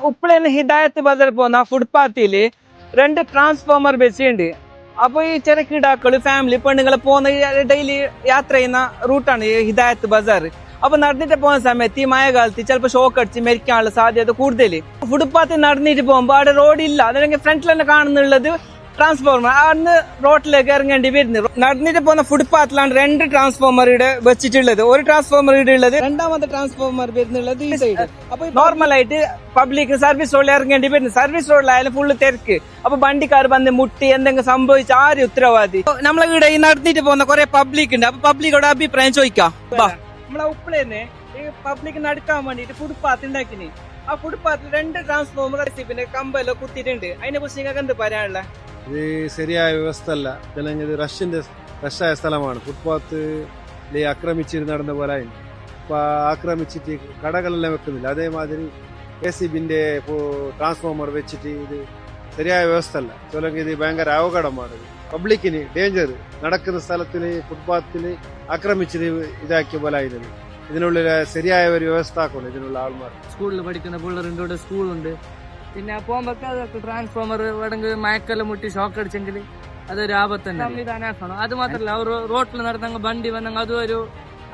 ഉപ്പളേന്ന് ഹിദായത്ത് ബദർ പോകുന്ന ഫുട്പാത്തിൽ 2 ട്രാൻസ്ഫോമർ വെച്ചിട്ടുണ്ട്. അപ്പൊ ഈ ചെറുക്കിടാക്കള് ഫാമിലി പെണ്ണുങ്ങളെ പോകുന്ന ഡെയിലി യാത്ര ചെയ്യുന്ന റൂട്ടാണ് ഈ ഹിദായത്ത് ബസാർ. അപ്പൊ നടന്നിട്ട് പോകുന്ന സമയത്ത് ഈ മഴക്കാലത്ത് ചിലപ്പോൾ ഷോക്ക് അടിച്ച് മരിക്കാനുള്ള സാധ്യത കൂടുതൽ. ഫുട്പാത്തിൽ നടന്നിട്ട് പോകുമ്പോൾ അവിടെ റോഡില്ല, അതല്ലെങ്കിൽ ഫ്രണ്ടിൽ തന്നെ കാണുന്നുള്ളത് ട്രാൻസ്ഫോമർ. അന്ന് റോഡിലേക്ക് ഇറങ്ങേണ്ടി വരുന്നത്. നടന്നിട്ട് പോകുന്ന ഫുട്പാത്തിലാണ് 2 ട്രാൻസ്ഫോമർ ഇവിടെ വെച്ചിട്ടുള്ളത്. ഒരു ട്രാൻസ്ഫോമർ ഇവിടെ ഉള്ളത്, രണ്ടാമത്തെ ട്രാൻസ്ഫോമർ വരുന്നുള്ളത് ഈ സൈഡ്. അപ്പൊ നോർമലായിട്ട് പബ്ലിക് സർവീസ് റോഡിൽ ഇറങ്ങേണ്ടി വരുന്നത്. സർവീസ് റോഡിലായാലും ഫുള്ള് തിരക്ക്. അപ്പൊ വണ്ടിക്കാർ വന്ന് മുട്ടി എന്തെങ്കിലും സംഭവിച്ച ആര് ഉത്തരവാദി? നമ്മളെ ഇവിടെ ഈ നടന്നിട്ട് പോകുന്ന കുറെ പബ്ലിക് ഉണ്ട്. അപ്പൊ പബ്ലിക്കോട് അഭിപ്രായം ചോദിക്കാം. നമ്മളെ ഉപ്പളേന്ന് ഈ പബ്ലിക് നടക്കാൻ വേണ്ടിട്ട് ഫുട്പാത്ത് ഉണ്ടാക്കിന്. ആ ഫുട്പാത്തിൽ 2 ട്രാൻസ്ഫോമർ പിന്നെ കമ്പെല്ലാം കുത്തിയിട്ടുണ്ട്. അതിനെ കുറിച്ച് നിങ്ങൾക്ക് എന്ത് പറയാനുള്ള? ഇത് ശരിയായ വ്യവസ്ഥ അല്ല. അല്ലെങ്കിൽ ഇത് റഷ്യായ സ്ഥലമാണ്. ഫുട്പാത്ത് ആക്രമിച്ചിട്ട് നടന്ന പോലെ ഇപ്പൊ ആക്രമിച്ചിട്ട് കടകളെല്ലാം വെക്കുന്നില്ല. അതേമാതിരി KCBന്റെ ട്രാൻസ്ഫോമർ വെച്ചിട്ട് ഇത് ശരിയായ വ്യവസ്ഥ അല്ല. അല്ലെങ്കിൽ ഇത് ഭയങ്കര അപകടമാണ്. പബ്ലിക്കിന് ഡേഞ്ചർ. നടക്കുന്ന സ്ഥലത്തിന് ഫുട്പാത്തിൽ ആക്രമിച്ചിട്ട് ഇതാക്കിയ പോലെ ആയിരുന്നു. ഇതിനുള്ള ശരിയായ ഒരു വ്യവസ്ഥ ആക്കണം ഇതിനുള്ള ആൾമാർ. സ്കൂളിൽ പഠിക്കുന്ന പിള്ളേരുണ്ട്, ഇവിടെ സ്കൂളുണ്ട്. പിന്നെ പോകുമ്പോ അതൊക്കെ ട്രാൻസ്ഫോമർ വേണമെങ്കിൽ മയക്കെല്ലാം മുട്ടി ഷോക്ക് അടിച്ചെങ്കിൽ അതൊരു ആപത്ത് തന്നെ സംവിധാനമാക്കണം. അത് മാത്രല്ല അവർ റോഡിൽ നടന്നെങ്കിൽ വണ്ടി വന്നെങ്കിൽ അതും ഒരു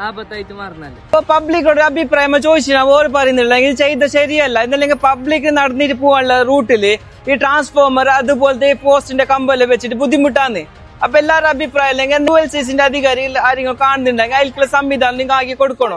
ആപത്തായിട്ട് മാറുന്നല്ലേ. ഇപ്പൊ പബ്ലിക്കോട് അഭിപ്രായം ചോദിച്ചാൽ ഓര് പറയുന്നില്ല ഇത് ചെയ്ത ശരിയല്ല. എന്നല്ലെങ്കിൽ പബ്ലിക് നടന്നിട്ട് പോകാനുള്ള റൂട്ടില് ഈ ട്രാൻസ്ഫോമർ അതുപോലത്തെ പോസ്റ്റിന്റെ കമ്പെല്ലാം വെച്ചിട്ട് ബുദ്ധിമുട്ടാണ്. അപ്പൊ എല്ലാവരും അഭിപ്രായം അല്ലെങ്കിൽ NOLCന്റെ അധികാരി ആരെങ്കിലും കാണുന്നുണ്ടെങ്കിൽ അതിൽക്കുള്ള സംവിധാനം നിങ്ങൾ ആക്കി കൊടുക്കണം.